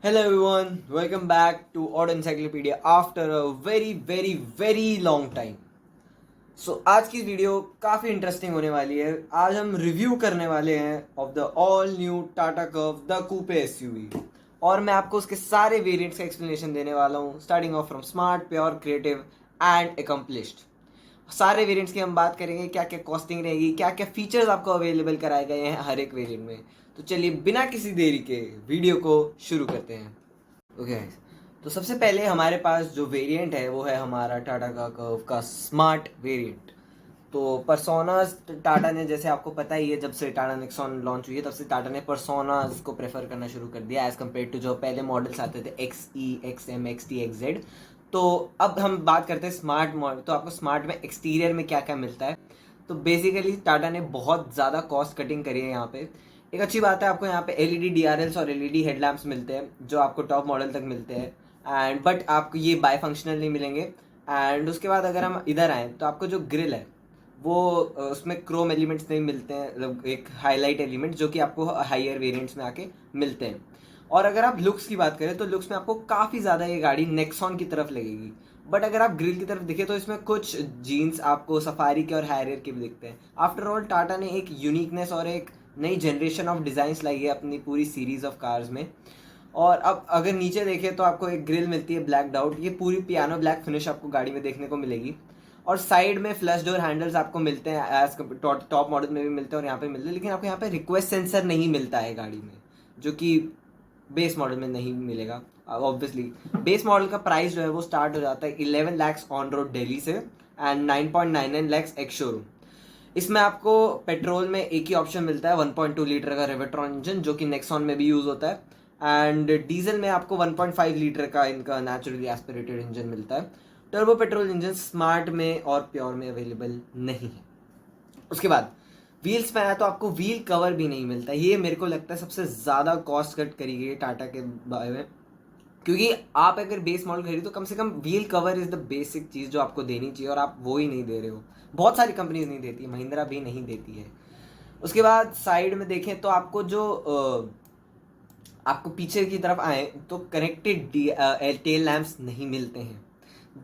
Hello everyone, welcome back to Auto Encyclopedia after a very long time. आज की video काफ़ी interesting होने वाली है. आज हम रिव्यू करने वाले हैं of the all new Tata curve the coupe SUV और मैं आपको उसके सारे वेरिएंट्स का एक्सप्लेनेशन देने वाला हूँ, starting of from smart, pure, creative and accomplished. सारे वेरिएंट्स की हम बात करेंगे, क्या क्या कॉस्टिंग रहेगी, क्या क्या फीचर्स आपको अवेलेबल कराए गए हैं हर एक वेरिएंट में. तो चलिए बिना किसी देरी के वीडियो को शुरू करते हैं. ओके तो सबसे पहले हमारे पास जो वेरिएंट है वो है हमारा टाटा का कर्व का स्मार्ट वेरिएंट. तो पर्सोनास टाटा ने, जैसे आपको पता ही है, जब से टाटा नेक्सॉन लॉन्च हुई है तब से टाटा ने पर्सोनास को प्रेफर करना शुरू कर दिया एज़ कम्पेयर टू जो पहले मॉडल्स आते थे X E, X M, X T, X Z. तो अब हम बात करते हैं स्मार्ट मॉडल. तो आपको स्मार्ट में एक्सटीरियर में क्या क्या मिलता है. तो बेसिकली टाटा ने बहुत ज़्यादा कॉस्ट कटिंग करी है यहाँ पे. एक अच्छी बात है, आपको यहाँ पे एलईडी डीआरएल्स और एलईडी हेडलैम्प्स मिलते हैं जो आपको टॉप मॉडल तक मिलते हैं. एंड बट आपको ये बाई फंक्शनल नहीं मिलेंगे. एंड उसके बाद अगर हम इधर आएँ तो आपको जो ग्रिल है वो उसमें क्रोम एलिमेंट्स नहीं मिलते हैं, मतलब एक हाईलाइट एलिमेंट जो कि आपको हाइयर वेरिएंट्स में आके मिलते हैं. और अगर आप लुक्स की बात करें तो लुक्स में आपको काफ़ी ज़्यादा ये गाड़ी नेक्सॉन की तरफ लगेगी. बट अगर आप ग्रिल की तरफ देखें तो इसमें कुछ जीन्स आपको सफारी के और हैरियर के भी दिखते हैं. आफ्टर ऑल टाटा ने एक यूनिकनेस और एक नई जनरेशन ऑफ डिज़ाइंस लाई है अपनी पूरी सीरीज़ ऑफ कार्स में. और अब अगर नीचे देखें तो आपको एक ग्रिल मिलती है ब्लैक आउट, ये पूरी पियानो ब्लैक फिनिश आपको गाड़ी में देखने को मिलेगी. और साइड में फ्लश डोर हैंडल्स आपको मिलते हैं एज टॉप मॉडल में भी मिलते हैं और यहाँ पे मिलते हैं, लेकिन आपको यहाँ पे रिक्वेस्ट सेंसर नहीं मिलता है गाड़ी में, जो कि बेस मॉडल में नहीं मिलेगा. ऑब्वियसली बेस मॉडल का प्राइस जो है वो स्टार्ट हो जाता है 11 लाख ऑन रोड दिल्ली से एंड 9.99 लाख एक्स शोरूम. इसमें आपको पेट्रोल में एक ही ऑप्शन मिलता है 1.2 लीटर का रेवेट्रॉन इंजन, जो कि नेक्सॉन में भी यूज़ होता है. एंड डीजल में आपको 1.5 लीटर का इनका नेचुरली एस्पिरेटेड इंजन मिलता है. टर्बो पेट्रोल इंजन स्मार्ट में और प्योर में अवेलेबल नहीं है. उसके बाद व्हील्स में आया तो आपको व्हील कवर भी नहीं मिलता. ये मेरे को लगता है सबसे ज़्यादा कॉस्ट कट करी गई है टाटा के बारे में, क्योंकि आप अगर बेस मॉडल खरीदो तो कम से कम wheel cover is the basic चीज़ जो आपको देनी चाहिए और आप वो ही नहीं दे रहे हो. बहुत सारी कंपनीज नहीं देती है, महिंद्रा भी नहीं देती है. उसके बाद साइड में देखें तो आपको जो आपको पीछे की तरफ आए तो कनेक्टेड टेल लैंप्स नहीं मिलते हैं,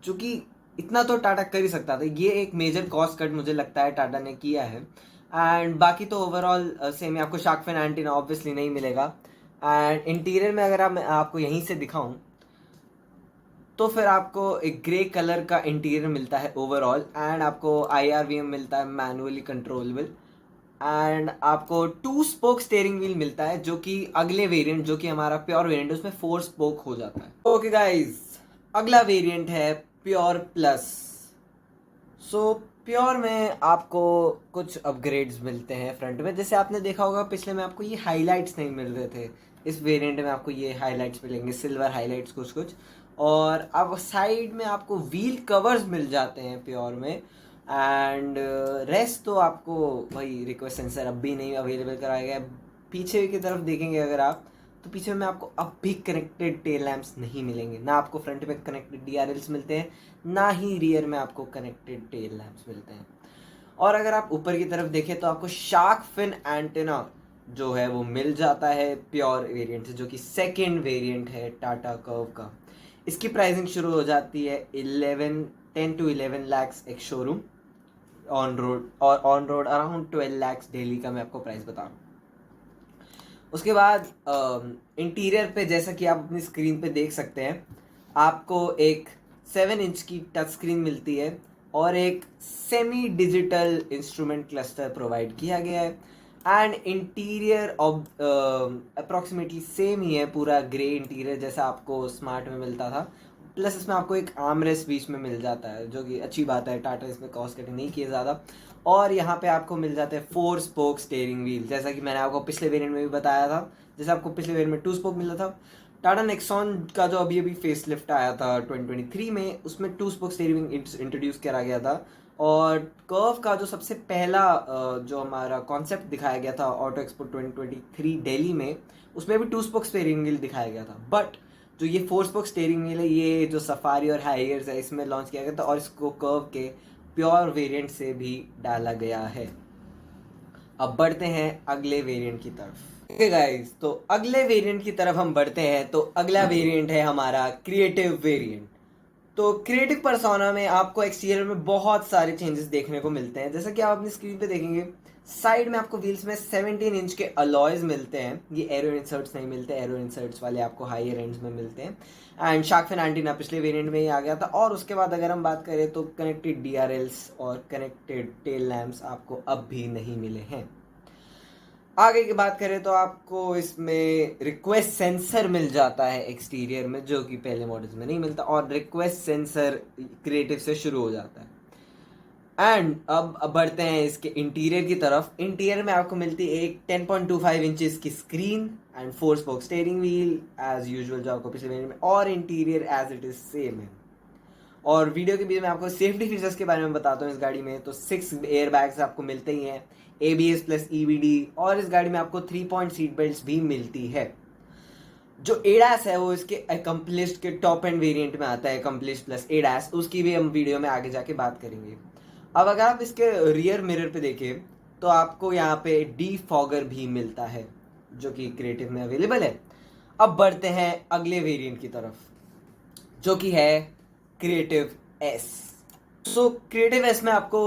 जो कि इतना तो टाटा कर ही सकता था. ये एक मेजर कॉस्ट कट मुझे लगता है टाटा ने किया है. एंड बाकी तो ओवरऑल सेम ही, आपको शार्क फिन एंटीना ऑब्वियसली नहीं मिलेगा. एंड इंटीरियर में अगर मैं आपको यहीं से दिखाऊं तो फिर आपको एक ग्रे कलर का इंटीरियर मिलता है ओवरऑल. एंड आपको IRVM मिलता है, मैनुअली कंट्रोलेबल. एंड आपको 2 स्पोक स्टेयरिंग व्हील मिलता है, जो कि अगले वेरिएंट, जो कि हमारा प्योर वेरिएंट है, उसमें 4 स्पोक हो जाता है. ओके गाइज, अगला वेरिएंट है प्योर प्लस. सो प्योर में आपको कुछ अपग्रेड्स मिलते हैं फ्रंट में. जैसे आपने देखा होगा पिछले में आपको ये हाइलाइट्स नहीं मिल रहे थे, इस वेरिएंट में आपको ये हाइलाइट्स मिलेंगे, सिल्वर हाइलाइट्स कुछ कुछ. और अब साइड में आपको व्हील कवर्स मिल जाते हैं प्योर में. एंड रेस्ट तो आपको वही रिक्वेस्ट सेंसर अब भी नहीं अवेलेबल कराया गया है. पीछे की तरफ देखेंगे अगर आप तो पीछे में आपको अब भी कनेक्टेड टेल लैंप्स नहीं मिलेंगे. ना आपको फ्रंट में कनेक्टेड DRLs मिलते हैं, ना ही रियर में आपको कनेक्टेड टेल लैंप्स मिलते हैं. और अगर आप ऊपर की तरफ देखें तो आपको शार्क फिन एंटेना जो है वो मिल जाता है प्योर वेरिएंट से, जो कि सेकेंड वेरिएंट है टाटा कर्व का. इसकी प्राइसिंग शुरू हो जाती है 10 to 11 लाख एक शोरूम ऑन रोड, और on road around 12 lakh Delhi का मैं आपको प्राइस बता रहा हूँ. उसके बाद इंटीरियर पे जैसा कि आप अपनी स्क्रीन पे देख सकते हैं, आपको एक 7 इंच की टच स्क्रीन मिलती है और एक semi digital instrument cluster provide किया गया है. एंड इंटीरियर अप्रॉक्सीमेटली सेम ही है, पूरा ग्रे इंटीरियर जैसा आपको स्मार्ट में मिलता था. प्लस इसमें आपको एक आर्मरेस्ट बीच में मिल जाता है, जो कि अच्छी बात है. टाटा इसमें कॉस्ट कटिंग नहीं किए ज़्यादा. और यहाँ पे आपको मिल जाते हैं 4 स्पोक स्टेयरिंग व्हील, जैसा कि मैंने आपको पिछले वेरिएंट में भी बताया था. जैसे आपको पिछले वेरिएंट में 2 स्पोक मिला था, टाटा नेक्सॉन का जो अभी अभी फेस लिफ्ट आया था 2023 में, उसमें 2 स्पोक स्टेयरिंग इंट्रोड्यूस करा गया था. और कर्व का जो सबसे पहला जो हमारा कॉन्सेप्ट दिखाया गया था ऑटो एक्सपो 2023 दिल्ली में, उसमें भी 2 स्पोक स्टेयरिंग व्हील दिखाया गया था. बट जो ये 4 स्पोक स्टेयरिंग व्हील है, ये जो सफारी और हाइयर्स है इसमें लॉन्च किया गया था और इसको कर्व के प्योर वेरिएंट से भी डाला गया है. अब बढ़ते हैं अगले वेरिएंट की तरफ. ओके गाइस, तो अगले वेरिएंट की तरफ हम बढ़ते हैं। तो अगला वेरिएंट है हमारा क्रिएटिव वेरिएंट। तो क्रिएटिव पर्सोना में आपको एक्सटीरियर में बहुत सारे चेंजेस देखने को मिलते हैं। जैसा कि आप अपनी स्क्रीन पे देखेंगे, साइड में आपको व्हील्स में 17 इंच के अलॉयज मिलते हैं। ये एरो इंसर्ट्स नहीं मिलते, एरो इंसर्ट्स वाले आपको हायर एंड्स में मिलते हैं। एंड शार्क फिन एंटीना पिछले वेरिएंट में ही आ गया था। और उसके बाद अगर हम बात करें तो कनेक्टेड डीआरएल्स और कनेक्टेड टेल लैम्प्स आपको अब भी नहीं मिले हैं। आगे की बात करें तो आपको इसमें रिक्वेस्ट सेंसर मिल जाता है एक्सटीरियर में, जो कि पहले मॉडल्स में नहीं मिलता। और रिक्वेस्ट सेंसर क्रिएटिव से शुरू हो जाता है। एंड अब बढ़ते हैं इसके इंटीरियर की तरफ। इंटीरियर में आपको मिलती है एक 10.25 इंचेस की screen and 4 spoke steering wheel as usual, जो आपको पिछले महीने में। और interior as it is same है। और वीडियो के बीच में आपको सेफ्टी फीचर्स के बारे में बताता हूँ इस गाड़ी में। तो 6 एयर बैग्स आपको मिलते ही हैं, ABS प्लस EBD। और इस गाड़ी में आपको 3 पॉइंट सीट बेल्ट भी मिलती है। जो एडास है वो इसके अकम्पलिश्ड के टॉप एंड वेरिएंट में आता है, अकम्पलिश्ड प्लस एडास। उसकी भी हम वीडियो में आगे जाके बात करेंगे। अब अगर आप इसके रियर मिरर पे देखें तो आपको यहाँ पे डीफॉगर भी मिलता है, जो कि क्रिएटिव में अवेलेबल है। अब बढ़ते हैं अगले वेरिएंट की तरफ, जो कि है creative S. So creative S में आपको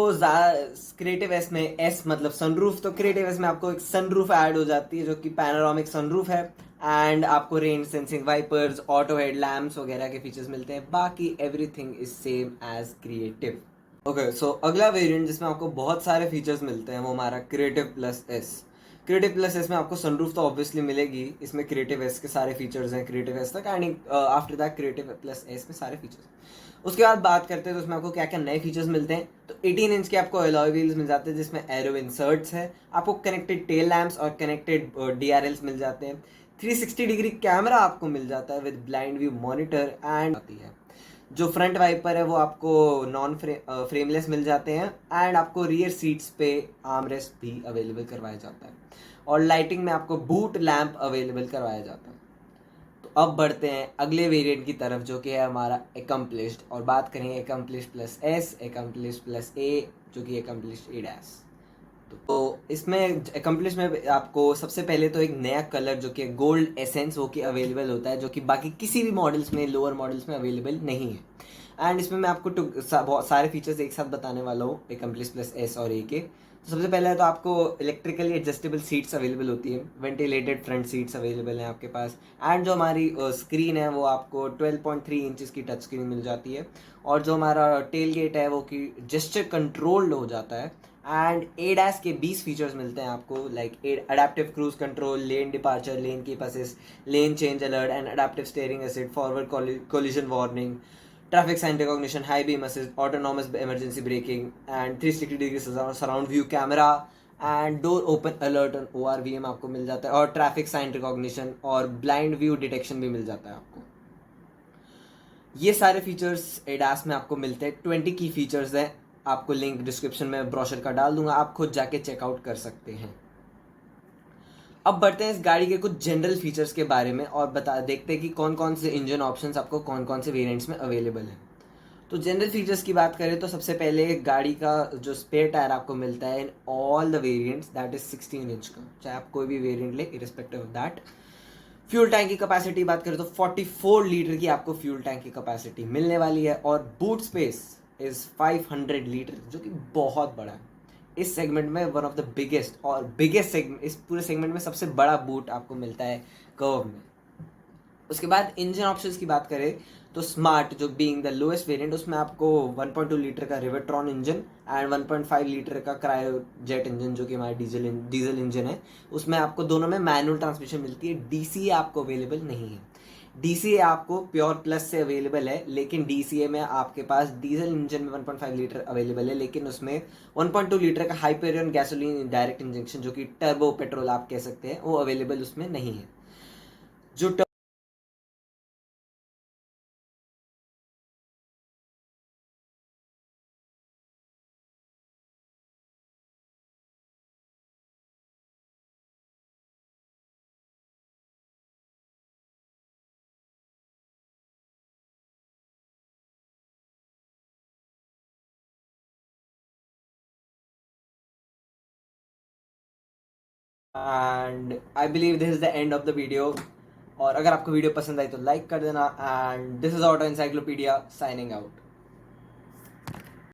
क्रिएटिव एस में एस मतलब सनरूफ। तो क्रिएटिव एस में आपको एक सनरूफ ऐड हो जाती है, जो कि पैनोरामिक सनरूफ है। एंड आपको rain sensing wipers, auto head lamps वगैरह के फीचर्स मिलते हैं। बाकी everything is same as creative. Okay, so अगला वेरिएंट जिसमें आपको बहुत सारे फीचर्स मिलते हैं वो हमारा creative plus S. Creative plus S में आपको सनरूफ तो ऑब्वियसली मिलेगी, इसमें क्रिएटिव एस के सारे फीचर्स हैं क्रिएटिव एस तक। And after that creative plus S में सारे फीचर्स। उसके बाद बात करते हैं तो उसमें आपको क्या क्या नए फीचर्स मिलते हैं। तो 18 इंच के आपको अलॉय व्हील्स मिल जाते हैं, जिसमें एरो इंसर्ट्स है। आपको कनेक्टेड टेल लैम्प्स और कनेक्टेड DRLs मिल जाते हैं। 360 डिग्री कैमरा आपको मिल जाता है with blind view monitor. And आती है जो फ्रंट वाइपर है वो आपको नॉन फ्रेमलेस मिल जाते हैं। एंड आपको रियर सीट्स पे आर्मरेस्ट भी अवेलेबल करवाया जाता है। और लाइटिंग में आपको बूट लैंप अवेलेबल करवाया जाता है। तो अब बढ़ते हैं अगले वेरिएंट की तरफ, जो कि है हमारा एकम्प्लिश्ड। और बात करेंगे accomplished plus S, accomplished plus A, जो कि एकम्प्लिश्ड एडैस। तो इसमें एकम्प्लिश में आपको सबसे पहले तो एक नया कलर, जो कि गोल्ड एसेंस, वो कि अवेलेबल होता है, जो कि बाकी किसी भी मॉडल्स में, लोअर मॉडल्स में अवेलेबल नहीं है। एंड इसमें मैं आपको बहुत सारे फीचर्स एक साथ बताने वाला हूँ एकम्प्लिश प्लस एस और ए के। तो सबसे पहले तो आपको इलेक्ट्रिकली एडजस्टेबल सीट्स अवेलेबल होती है, वेंटिलेटेड फ्रंट सीट्स अवेलेबल हैं आपके पास। एंड जो हमारी स्क्रीन है वो आपको 12.3 इंचज़ की टच स्क्रीन मिल जाती है। और जो हमारा टेल गेट है वो कि जेस्चर कंट्रोल्ड हो जाता है। एंड एडास के 20 फीचर्स मिलते हैं आपको, like adaptive cruise control, lane departure, lane keep assist, lane change alert and adaptive steering assist, forward collision warning, traffic sign recognition, high beam assist, autonomous emergency braking and 360 degree surround view camera and door open alert on ORVM आपको मिल जाता है। और traffic sign recognition और blind view detection भी मिल जाता है आपको। ये सारे फीचर्स एडास में आपको मिलते हैं। 20 की फीचर्स हैं, आपको लिंक डिस्क्रिप्शन में ब्रोशर का डाल दूंगा, आप खुद जाके चेकआउट कर सकते हैं। अब बढ़ते हैं इस गाड़ी के कुछ जनरल फीचर्स के बारे में और देखते हैं कि कौन कौन से इंजन ऑप्शंस आपको कौन कौन से वेरिएंट्स में अवेलेबल हैं। तो जनरल फीचर्स की बात करें तो सबसे पहले गाड़ी का जो स्पेयर टायर आपको मिलता है in all the variants, that is 16 inch का, चाहे आप कोई भी वेरिएंट ले irrespective of that. Fuel tank की कैपेसिटी बात करें तो 44 लीटर की आपको फ्यूल टैंक की कैपेसिटी मिलने वाली है। और बूट स्पेस इज 500 लीटर, जो कि बहुत बड़ा है इस सेगमेंट में। वन ऑफ द बिगेस्ट और बिगेस्ट सेगमेंट, इस पूरे सेगमेंट में सबसे बड़ा बूट आपको मिलता है कर्व में। उसके बाद इंजन ऑप्शंस की बात करें तो स्मार्ट, जो बीइंग द लोएस्ट वेरिएंट, उसमें आपको 1.2 लीटर का रिवर्ट्रॉन इंजन एंड 1.5 लीटर का क्रायोजेट इंजन, जो कि हमारा डीजल इंजन है, उसमें आपको दोनों में मैनुअल ट्रांसमिशन मिलती है। DCA आपको अवेलेबल नहीं है। DCA आपको प्योर प्लस से अवेलेबल है, लेकिन DCA में आपके पास डीजल इंजन में 1.5 लीटर अवेलेबल है, लेकिन उसमें 1.2 लीटर का हाइपेरियन गैसोलीन डायरेक्ट इंजेक्शन, जो कि टर्बो पेट्रोल आप कह सकते हैं, वो अवेलेबल उसमें नहीं है। जो and I believe this is the end of the video. और अगर आपको वीडियो पसंद आई तो लाइक कर देना। And this is auto encyclopedia signing out.